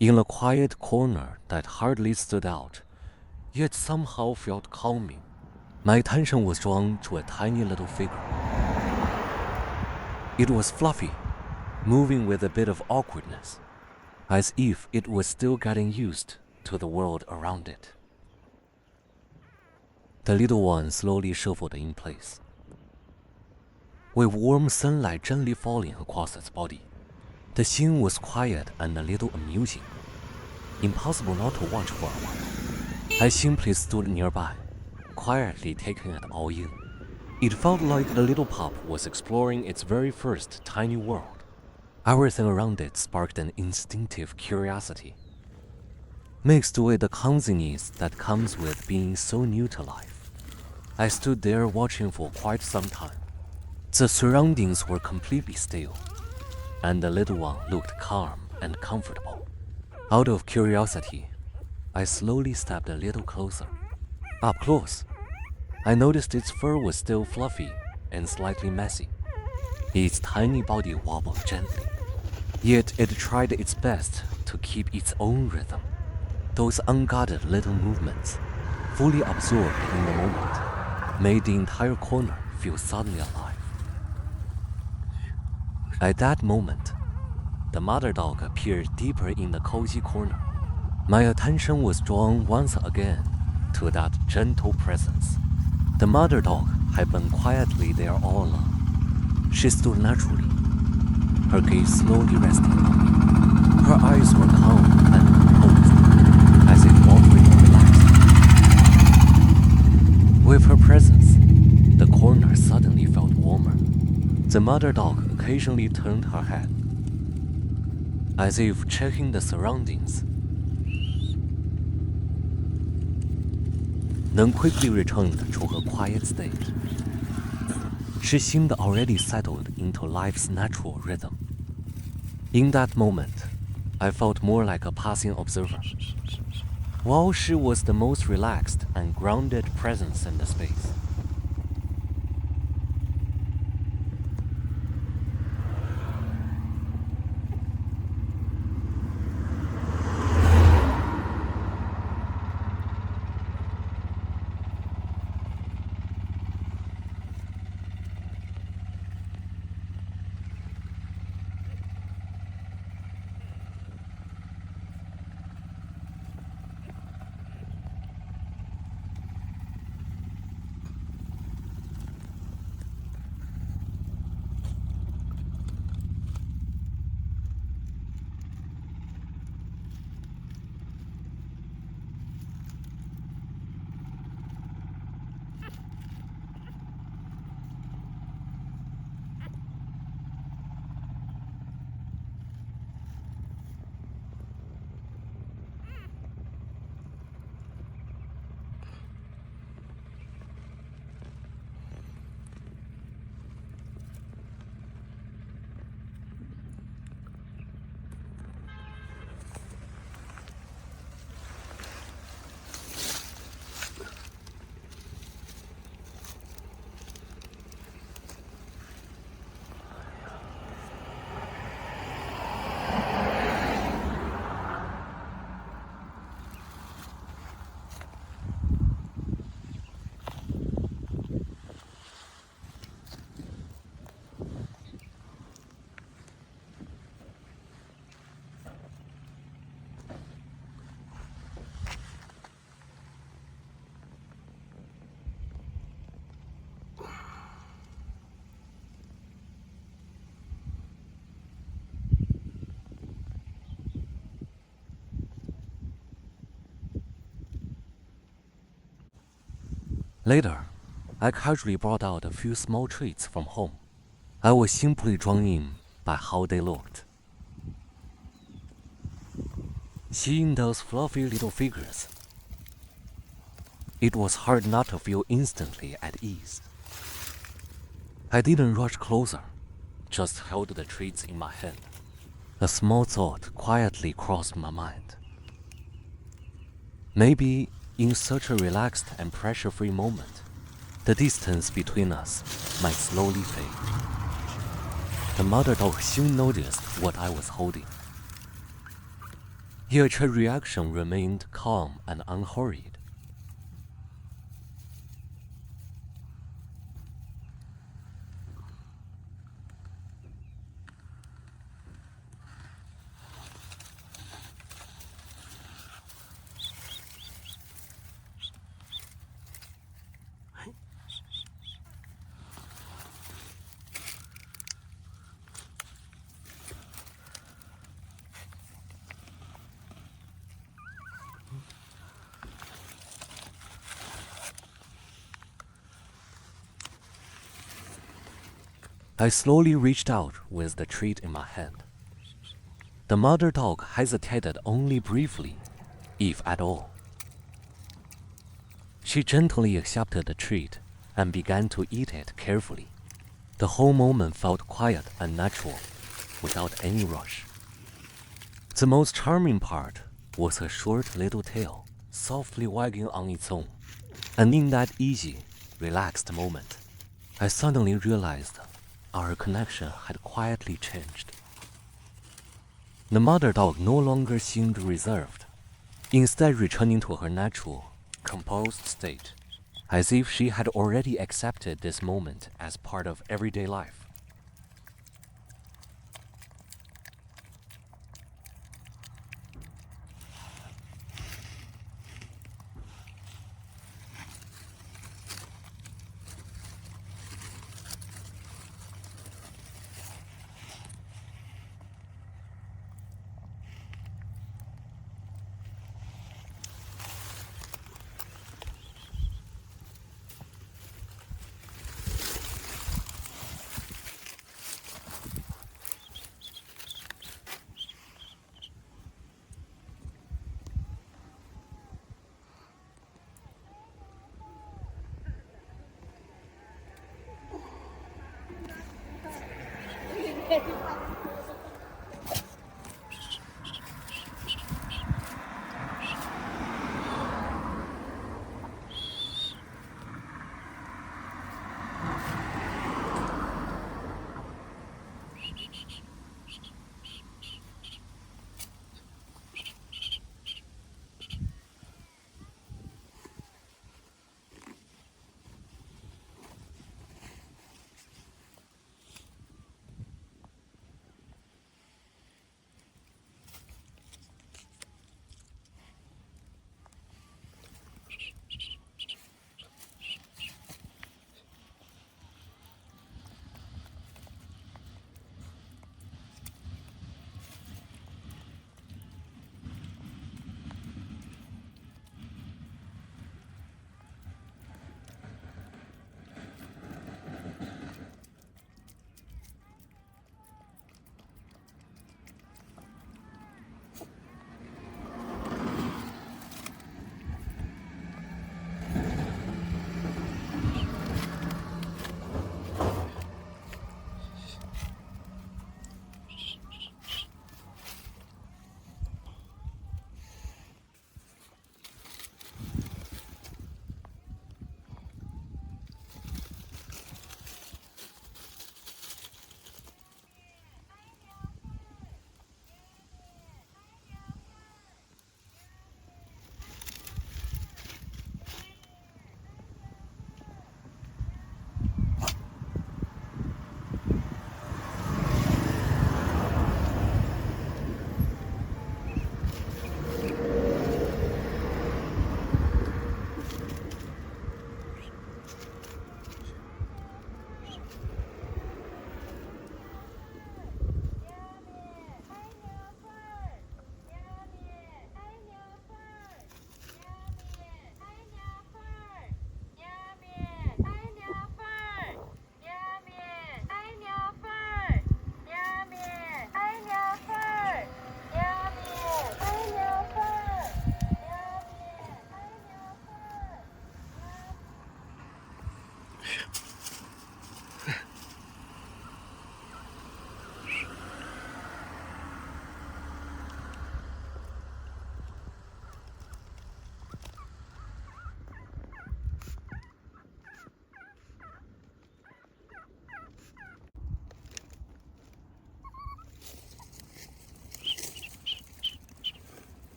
In a quiet corner that hardly stood out, yet somehow felt calming, my attention was drawn to a tiny little figure. It was fluffy, moving with a bit of awkwardness, as if it was still getting used to the world around it. The little one slowly shuffled in place, with warm sunlight gently falling across its body. The scene was quiet and a little amusing, impossible not to watch for a while. I simply stood nearby, quietly taking it all in. It felt like the little pup was exploring its very first tiny world. Everything around it sparked an instinctive curiosity, mixed with the coziness that comes with being so new to life. I stood there watching for quite some time. The surroundings were completely still, and the little one looked calm and comfortable. Out of curiosity, I slowly stepped a little closer. Up close, I noticed its fur was still fluffy and slightly messy. Its tiny body wobbled gently, yet it tried its best to keep its own rhythm. Those unguarded little movements, fully absorbed in the moment, made the entire corner feel suddenly alive. At that moment, the mother dog appeared deeper in the cozy corner. My attention was drawn once again to that gentle presence. The mother dog had been quietly there all along. She stood naturally, her gaze slowly resting on me. Her eyes were calm and composed, as if offering a relaxed. With her presence, the corner suddenly felt warmer. The mother dog occasionally turned her head, as if checking the surroundings, then quickly returned to her quiet state. She seemed already settled into life's natural rhythm. In that moment, I felt more like a passing observer, while she was the most relaxed and grounded presence in the space. Later, I casually brought out a few small treats from home. I was simply drawn in by how they looked. Seeing those fluffy little figures, it was hard not to feel instantly at ease. I didn't rush closer, just held the treats in my hand. A small thought quietly crossed my mind. Maybe in such a relaxed and pressure-free moment, the distance between us might slowly fade. The mother dog soon noticed what I was holding. Yet her reaction remained calm and unhurried. I slowly reached out with the treat in my hand. The mother dog hesitated only briefly, if at all. She gently accepted the treat and began to eat it carefully. The whole moment felt quiet and natural, without any rush. The most charming part was her short little tail, softly wagging on its own. And in that easy, relaxed moment, I suddenly realized our connection had quietly changed. The mother dog no longer seemed reserved, instead returning to her natural, composed state, as if she had already accepted this moment as part of everyday life.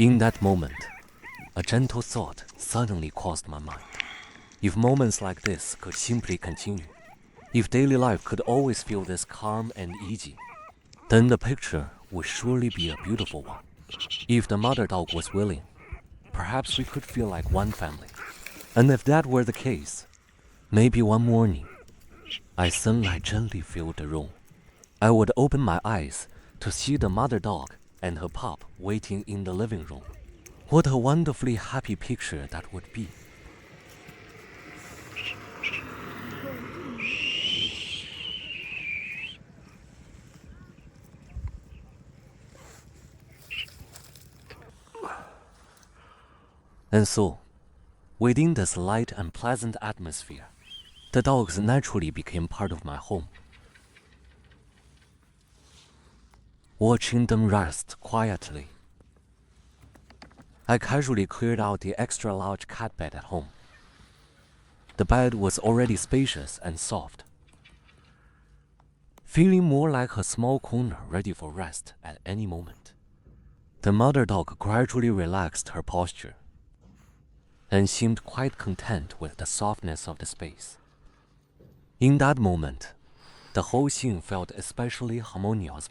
In that moment, a gentle thought suddenly crossed my mind. If moments like this could simply continue, if daily life could always feel this calm and easy, then the picture would surely be a beautiful one. If the mother dog was willing, perhaps we could feel like one family. And if that were the case, maybe one morning, as sunlight gently filled the room, I would open my eyes to see the mother dog and her pup waiting in the living room. What a wonderfully happy picture that would be. And so, within this light and pleasant atmosphere, the dogs naturally became part of my home. Watching them rest quietly, I casually cleared out the extra-large cat bed at home. The bed was already spacious and soft, feeling more like a small corner ready for rest at any moment. The mother dog gradually relaxed her posture and seemed quite content with the softness of the space. In that moment, the whole scene felt especially harmonious.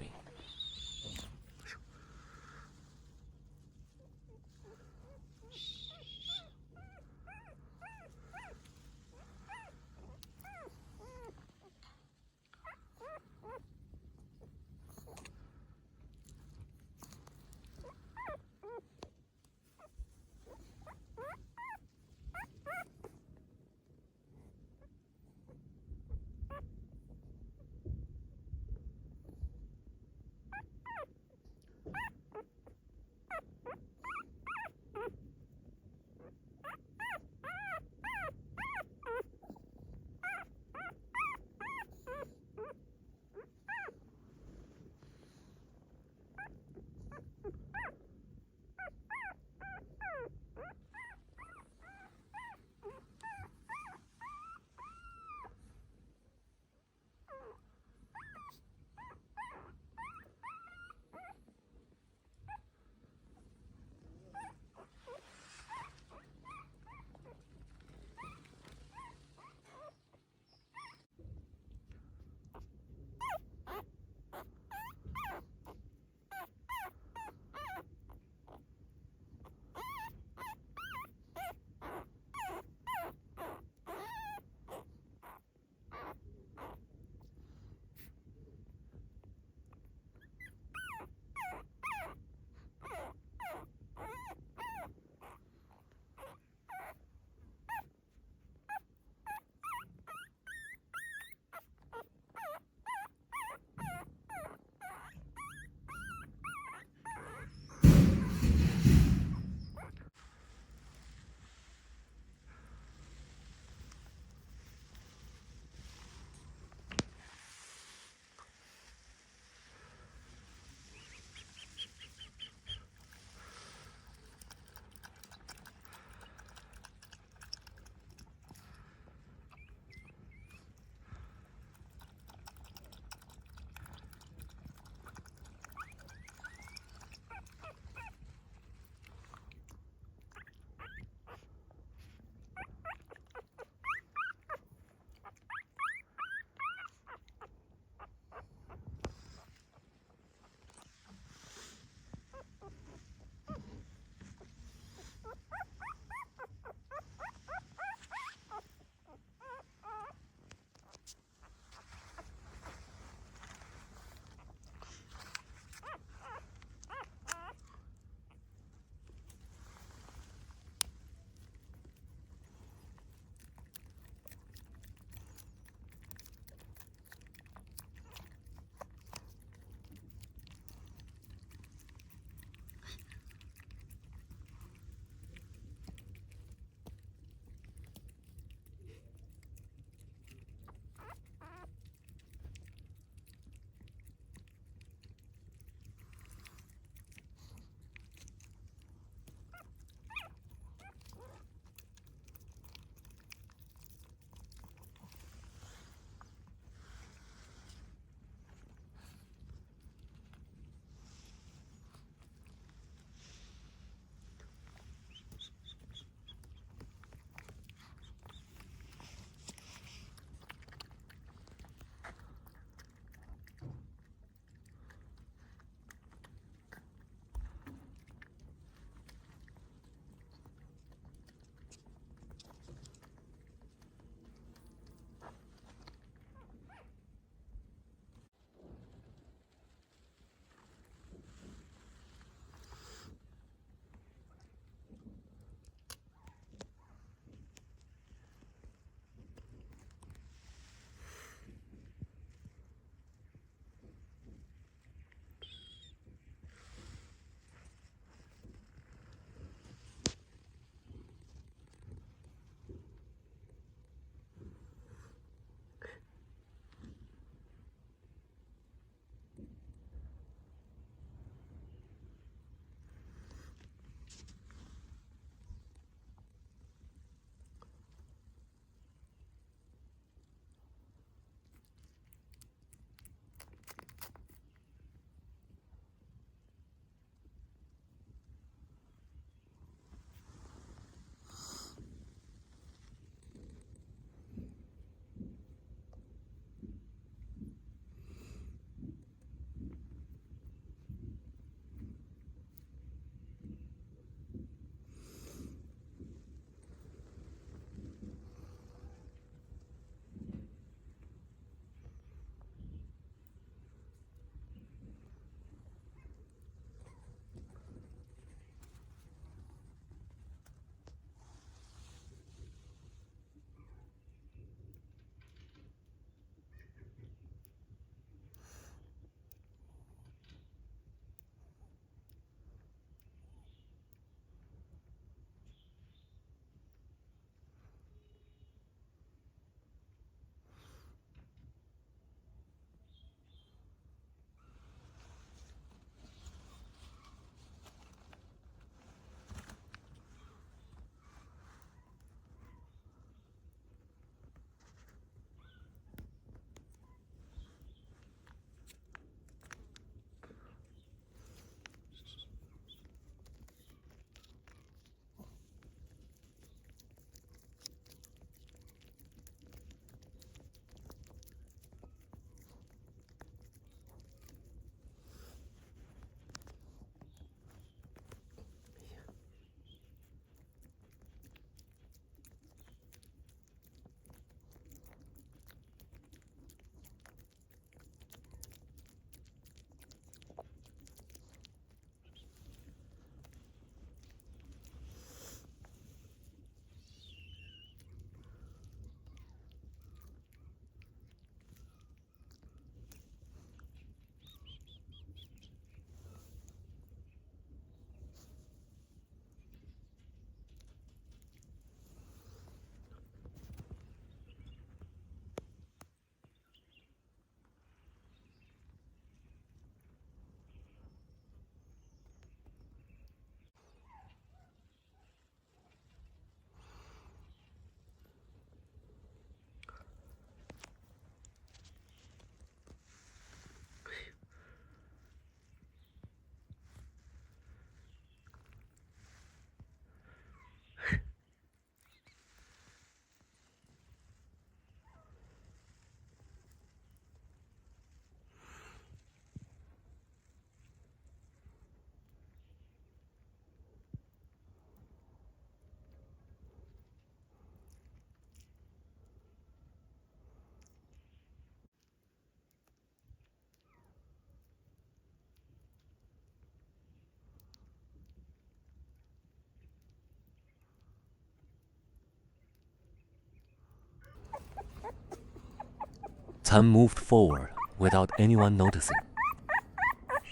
Time moved forward without anyone noticing,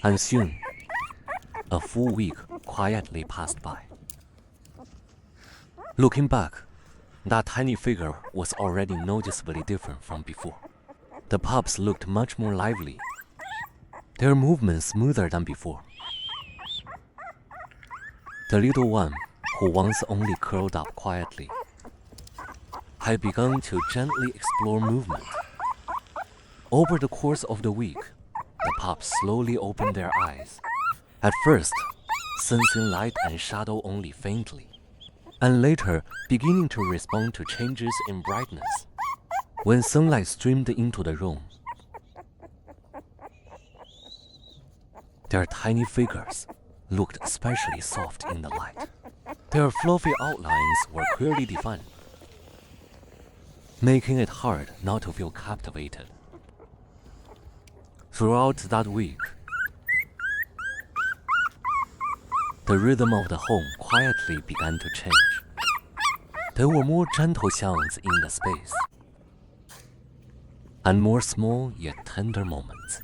and soon, a full week quietly passed by. Looking back, that tiny figure was already noticeably different from before. The pups looked much more lively, their movements smoother than before. The little one, who once only curled up quietly, had begun to gently explore movement. Over the course of the week, the pups slowly opened their eyes, at first sensing light and shadow only faintly, and later beginning to respond to changes in brightness when sunlight streamed into the room. Their tiny figures looked especially soft in the light. Their fluffy outlines were clearly defined, making it hard not to feel captivated. Throughout that week, the rhythm of the home quietly began to change. There were more gentle sounds in the space, and more small yet tender moments.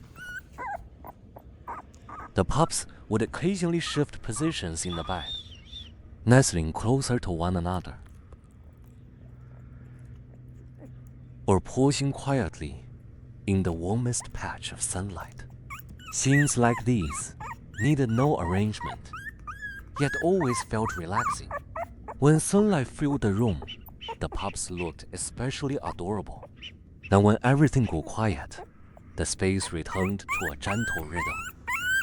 The pups would occasionally shift positions in the bed, nestling closer to one another, or pausing quietly in the warmest patch of sunlight. Scenes like these needed no arrangement, yet always felt relaxing. When sunlight filled the room, the pups looked especially adorable. And when everything grew quiet, the space returned to a gentle rhythm.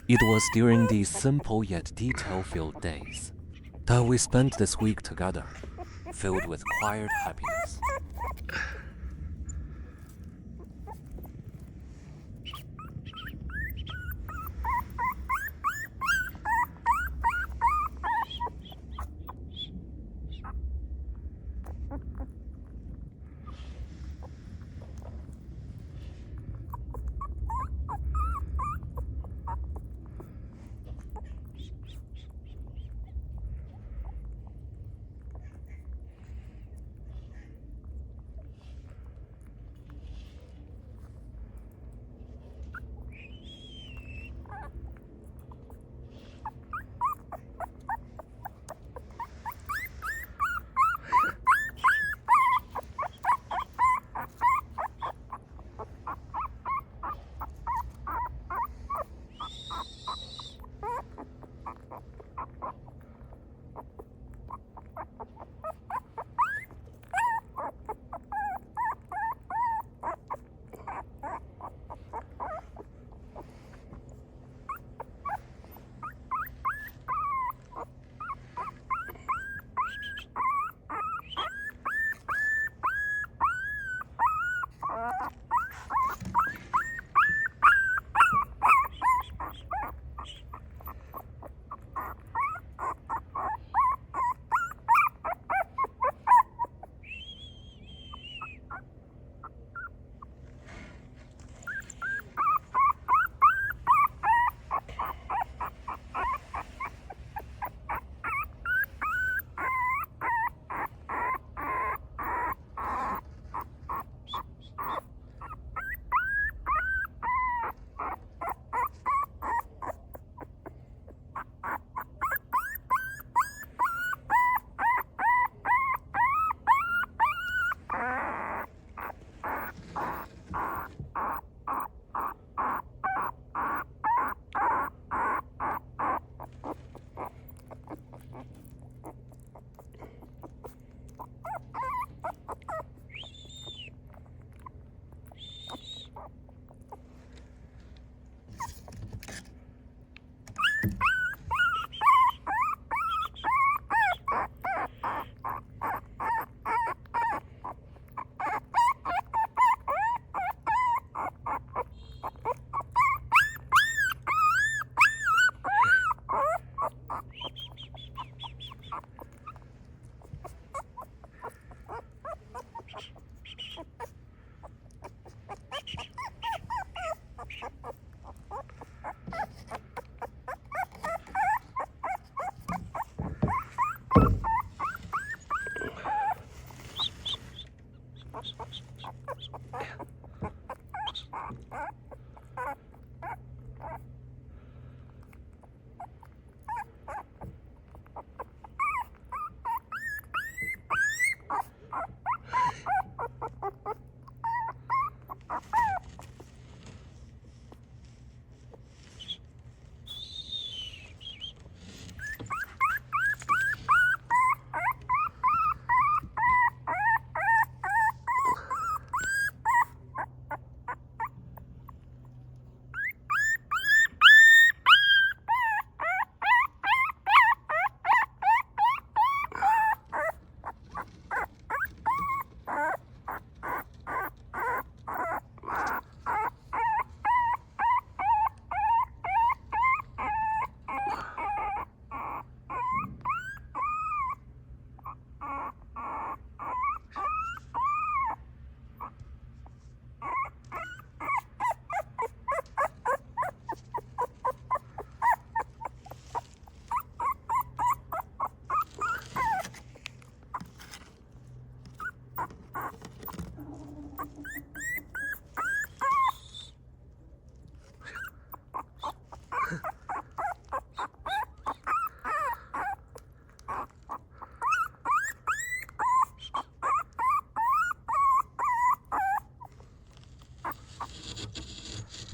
It was during these simple yet detail-filled days that we spent this week together, filled with quiet happiness.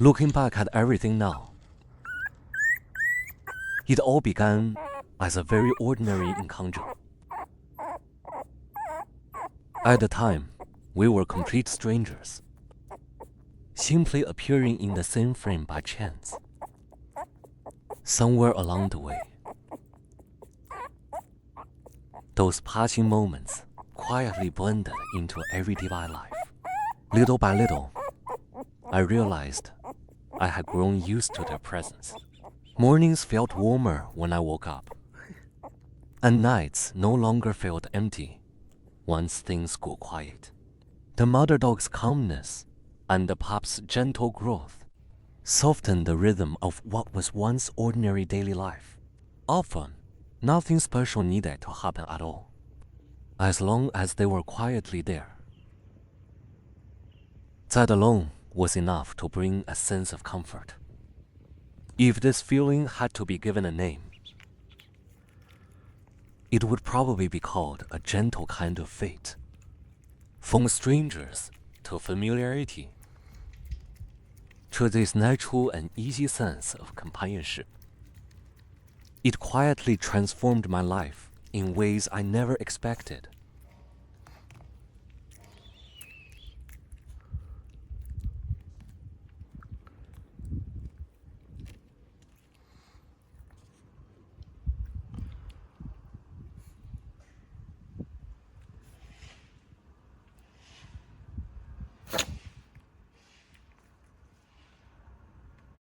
Looking back at everything now, it all began as a very ordinary encounter. At the time, we were complete strangers, simply appearing in the same frame by chance, somewhere along the way. Those passing moments quietly blended into everyday life. Little by little, I realized I had grown used to their presence. Mornings felt warmer when I woke up, and nights no longer felt empty once things grew quiet. The mother dog's calmness and the pup's gentle growth softened the rhythm of what was once ordinary daily life. Often, nothing special needed to happen at all, as long as they were quietly there. That alone was enough to bring a sense of comfort. If this feeling had to be given a name, it would probably be called a gentle kind of fate. From strangers to familiarity, to this natural and easy sense of companionship. It quietly transformed my life in ways I never expected.